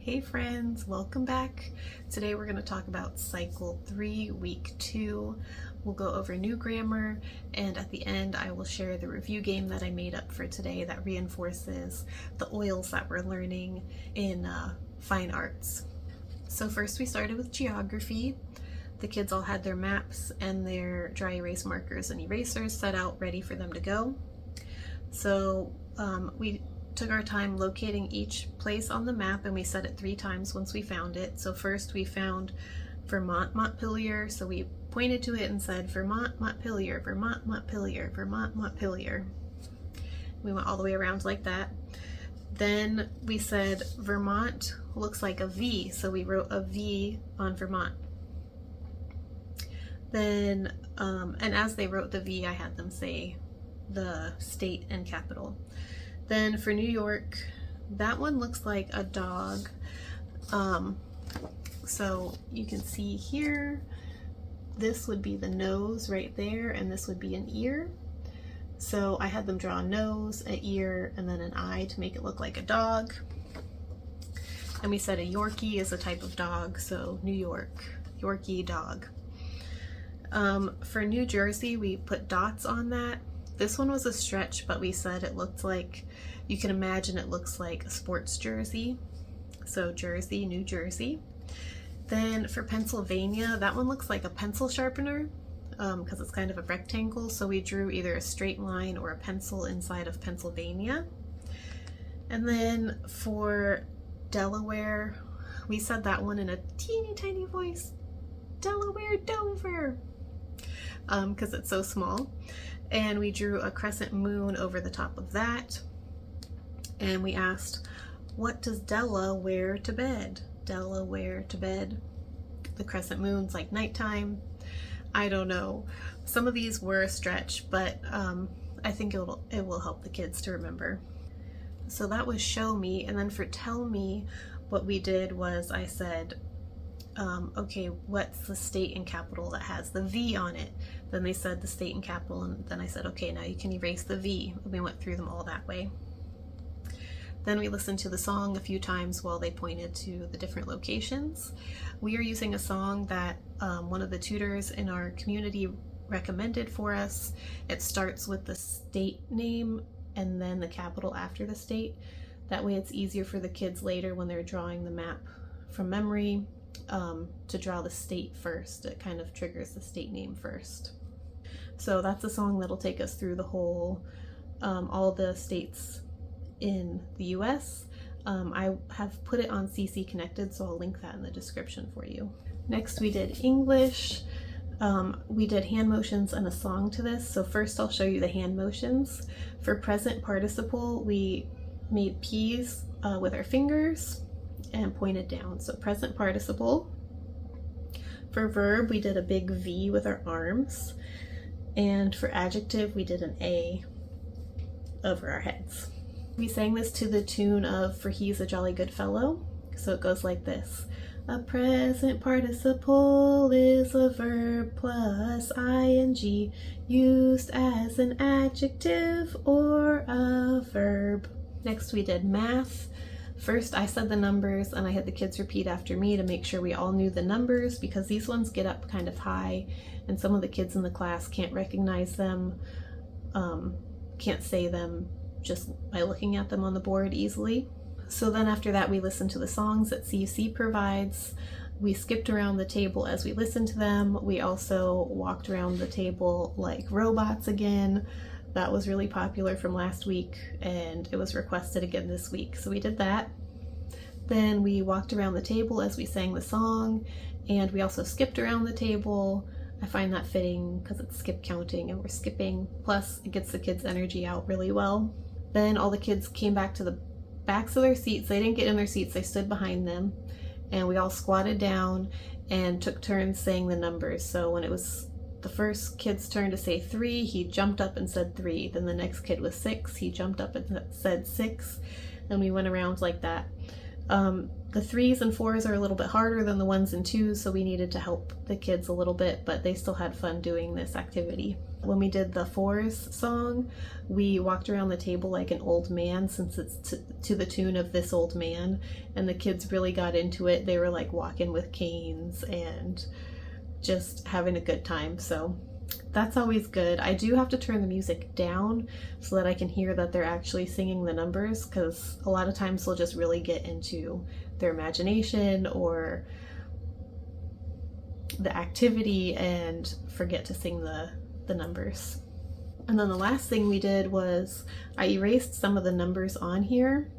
Hey friends, welcome back. Today we're going to talk about Cycle 3, Week 2. We'll go over new grammar, and at the end I will share the review game that I made up for today that reinforces the oils that we're learning in fine arts. So first we started with geography. The kids all had their maps and their dry erase markers and erasers set out ready for them to go. So we took our time locating each place on the map, and we said it 3 times once we found it. So first we found Vermont, Montpelier, so we pointed to it and said Vermont, Montpelier, Vermont, Montpelier, Vermont, Montpelier. We went all the way around like that. Then we said Vermont looks like a V, so we wrote a V on Vermont. Then, and as they wrote the V, I had them say the state and capital. Then for New York, that one looks like a dog. So you can see here, this would be the nose right there, and this would be an ear. So I had them draw a nose, an ear, and then an eye to make it look like a dog. And we said a Yorkie is a type of dog, so New York, Yorkie dog. For New Jersey, we put dots on that. This one was a stretch, but we said it looked like, you can imagine it looks like a sports jersey. So Jersey, New Jersey. Then for Pennsylvania, that one looks like a pencil sharpener because it's kind of a rectangle. So we drew either a straight line or a pencil inside of Pennsylvania. And then for Delaware, we said that one in a teeny tiny voice, Delaware Dover, because it's so small. And we drew a crescent moon over the top of that. And we asked, what does Della wear to bed? Della wear to bed. The crescent moon's like nighttime. I don't know. Some of these were a stretch, but I think it will help the kids to remember. So that was show me. And then for tell me, what we did was I said, okay, what's the state and capital that has the V on it? Then they said the state and capital, and then I said, okay, now you can erase the V. And we went through them all that way. Then we listened to the song a few times while they pointed to the different locations. We are using a song that one of the tutors in our community recommended for us. It starts with the state name and then the capital after the state. That way it's easier for the kids later when they're drawing the map from memory to draw the state first. It kind of triggers the state name first. So that's a song that'll take us through the whole, all the states in the US. I have put it on CC Connected, so I'll link that in the description for you. Next we did English. We did hand motions and a song to this. So first I'll show you the hand motions. For present participle, we made P's with our fingers and pointed down. So present participle. For verb, we did a big V with our arms. And for adjective, we did an A over our heads. We sang this to the tune of For He's a Jolly Good Fellow. So it goes like this. A present participle is a verb plus ing used as an adjective or a verb. Next we did math. First I said the numbers and I had the kids repeat after me to make sure we all knew the numbers, because these ones get up kind of high and some of the kids in the class can't recognize them, can't say them just by looking at them on the board easily. So then after that we listened to the songs that CUC provides. We skipped around the table as we listened to them. We also walked around the table like robots again. That was really popular from last week and it was requested again this week. So we did that. Then we walked around the table as we sang the song, and we also skipped around the table. I find that fitting because it's skip counting and we're skipping. Plus it gets the kids' energy out really well. Then all the kids came back to the backs of their seats. They didn't get in their seats, they stood behind them. And we all squatted down and took turns saying the numbers. So when it was the first kid's turn to say 3, he jumped up and said 3. Then the next kid was 6, he jumped up and said 6. And we went around like that. The 3s and 4s are a little bit harder than the 1s and 2s, so we needed to help the kids a little bit, but they still had fun doing this activity. When we did the fours song, we walked around the table like an old man, since it's to the tune of This Old Man, and the kids really got into it. They were like walking with canes and just having a good time, so that's always good. I do have to turn the music down so that I can hear that they're actually singing the numbers, because a lot of times they'll just really get into their imagination or the activity and forget to sing the numbers. And then the last thing we did was I erased some of the numbers on here.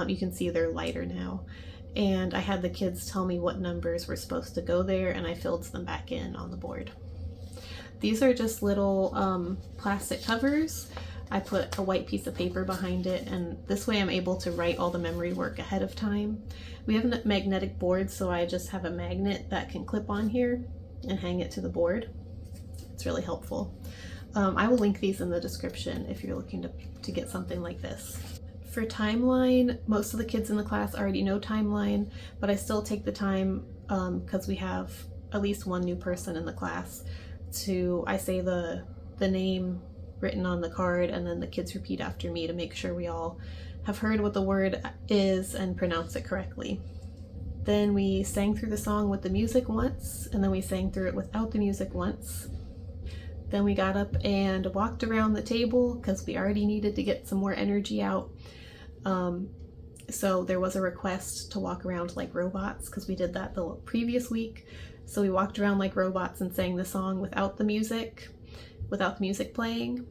You can see they're lighter now. And I had the kids tell me what numbers were supposed to go there, and I filled them back in on the board. These are just little plastic covers. I put a white piece of paper behind it, and this way I'm able to write all the memory work ahead of time. We have a magnetic board, so I just have a magnet that can clip on here and hang it to the board. It's really helpful. I will link these in the description if you're looking to get something like this. For timeline, most of the kids in the class already know timeline, but I still take the time, because we have at least one new person in the class, I say the name written on the card, and then the kids repeat after me to make sure we all have heard what the word is and pronounce it correctly. Then we sang through the song with the music once, and then we sang through it without the music once. Then we got up and walked around the table because we already needed to get some more energy out. So there was a request to walk around like robots, because we did that the previous week. So we walked around like robots and sang the song without the music playing.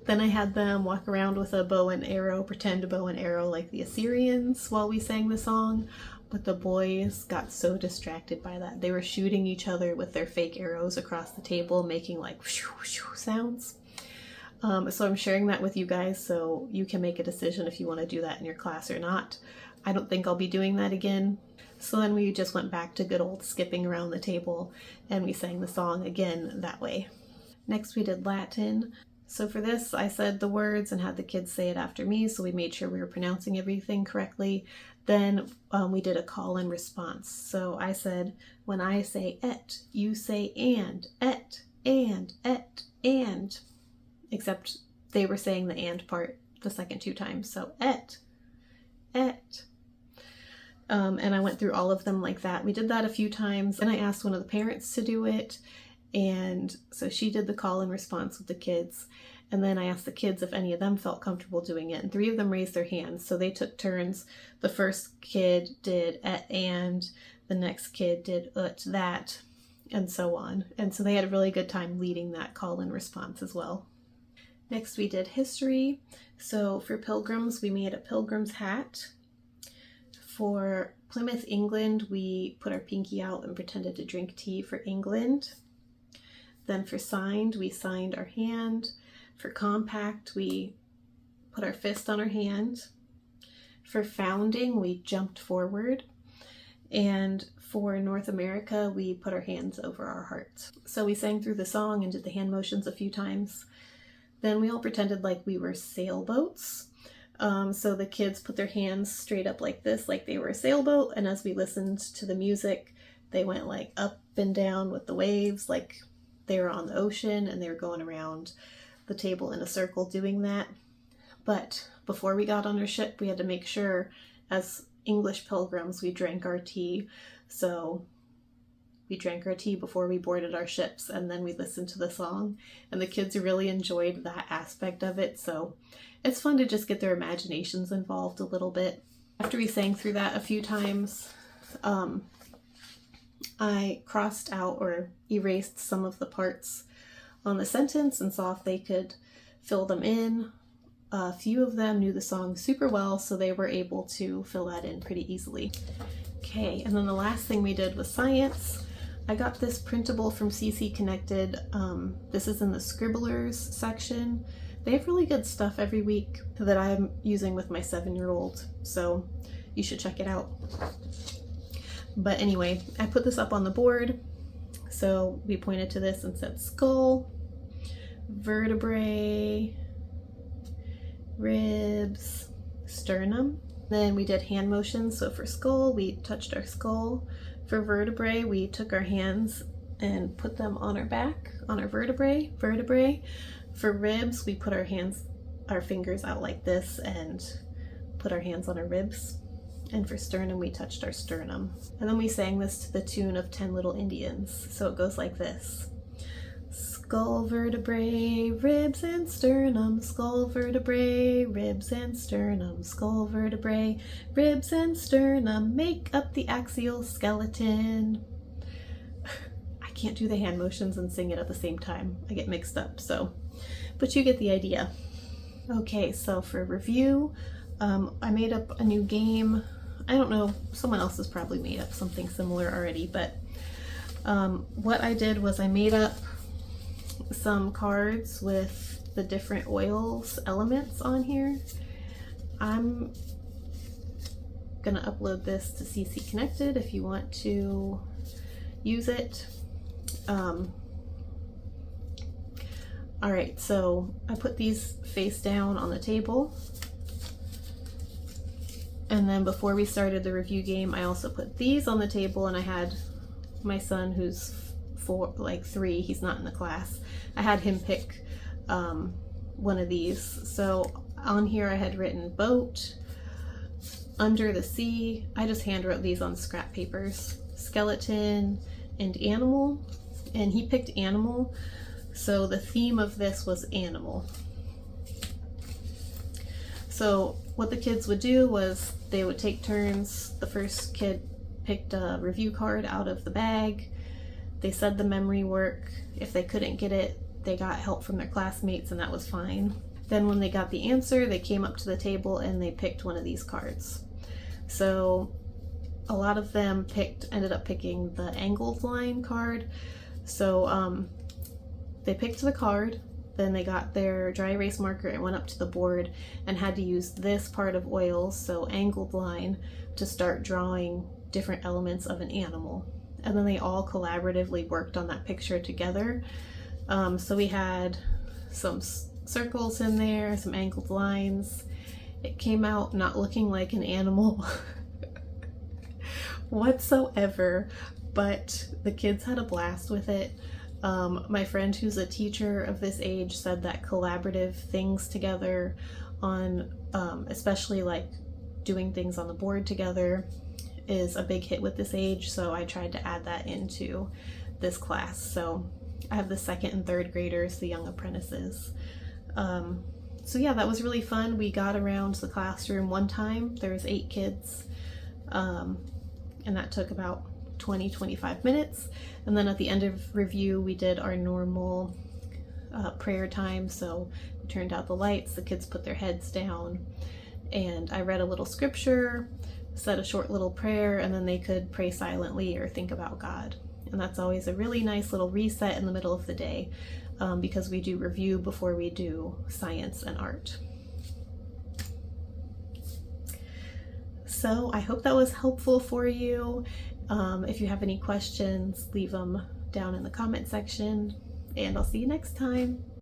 Then I had them walk around with a bow and arrow, pretend bow and arrow like the Assyrians while we sang the song. But the boys got so distracted by that. They were shooting each other with their fake arrows across the table, making like whoosh, whoosh sounds. So I'm sharing that with you guys so you can make a decision if you want to do that in your class or not. I don't think I'll be doing that again. So then we just went back to good old skipping around the table, and we sang the song again that way. Next we did Latin. So for this, I said the words and had the kids say it after me, so we made sure we were pronouncing everything correctly. Then we did a call and response. So I said, when I say et, you say and, et, and, et, and. Except they were saying the and part the second two times. So et, et. And I went through all of them like that. We did that a few times, and I asked one of the parents to do it. And so she did the call and response with the kids. And then I asked the kids if any of them felt comfortable doing it. And 3 of them raised their hands. So they took turns. The first kid did et and, the next kid did ut that, and so on. And so they had a really good time leading that call and response as well. Next we did history. So for pilgrims, we made a pilgrim's hat. For Plymouth, England, we put our pinky out and pretended to drink tea for England. Then for signed, we signed our hand. For compact, we put our fist on our hand. For founding, we jumped forward. And for North America, we put our hands over our hearts. So we sang through the song and did the hand motions a few times. Then we all pretended like we were sailboats. So the kids put their hands straight up like this, like they were a sailboat. And as we listened to the music, they went like up and down with the waves, like they were on the ocean, and they were going around the table in a circle doing that. But before we got on our ship, we had to make sure, as English pilgrims, we drank our tea. So we drank our tea before we boarded our ships, and then we listened to the song, and the kids really enjoyed that aspect of it. So it's fun to just get their imaginations involved a little bit. After we sang through that a few times, I crossed out or erased some of the parts on the sentence and saw if they could fill them in. A few of them knew the song super well, so they were able to fill that in pretty easily. Okay, and then the last thing we did was science. I got this printable from CC Connected. This is in the Scribblers section. They have really good stuff every week that I'm using with my 7-year-old, so you should check it out. But anyway, I put this up on the board. So we pointed to this and said skull, vertebrae, ribs, sternum. Then we did hand motions. So for skull, we touched our skull. For vertebrae, we took our hands and put them on our back, on our vertebrae. For ribs, we put our fingers out like this and put our hands on our ribs. And for sternum, we touched our sternum. And then we sang this to the tune of 10 Little Indians. So it goes like this. Skull vertebrae, ribs and sternum, skull vertebrae, ribs and sternum, skull vertebrae, ribs and sternum, make up the axial skeleton. I can't do the hand motions and sing it at the same time. I get mixed up, but you get the idea. Okay, so for review, I made up a new game. I don't know, someone else has probably made up something similar already, but what I did was I made up some cards with the different oils elements on here. I'm gonna upload this to CC Connected if you want to use it. Alright, so I put these face down on the table, and then before we started the review game I also put these on the table, and I had my son who's 3, he's not in the class, I had him pick one of these. So on here I had written boat, under the sea, I just hand wrote these on scrap papers, skeleton, and animal, and he picked animal, so the theme of this was animal. So what the kids would do was they would take turns. The first kid picked a review card out of the bag. They said the memory work. If they couldn't get it, they got help from their classmates, and that was fine. Then when they got the answer, they came up to the table and they picked one of these cards. So a lot of them ended up picking the angled line card. So they picked the card, then they got their dry erase marker and went up to the board and had to use this part of oils, so angled line, to start drawing different elements of an animal. And then they all collaboratively worked on that picture together. So we had some circles in there, some angled lines. It came out not looking like an animal whatsoever, but the kids had a blast with it. My friend who's a teacher of this age said that collaborative things together on, especially like doing things on the board together, is a big hit with this age, so I tried to add that into this class. So I have the 2nd and 3rd graders, the young apprentices. So yeah, that was really fun. We got around the classroom one time. There was 8 kids, and that took about 20-25 minutes. And then at the end of review, we did our normal prayer time. So we turned out the lights, the kids put their heads down, and I read a little scripture, said a short little prayer, and then they could pray silently or think about God. And that's always a really nice little reset in the middle of the day, because we do review before we do science and art. So I hope that was helpful for you. If you have any questions, leave them down in the comment section, and I'll see you next time.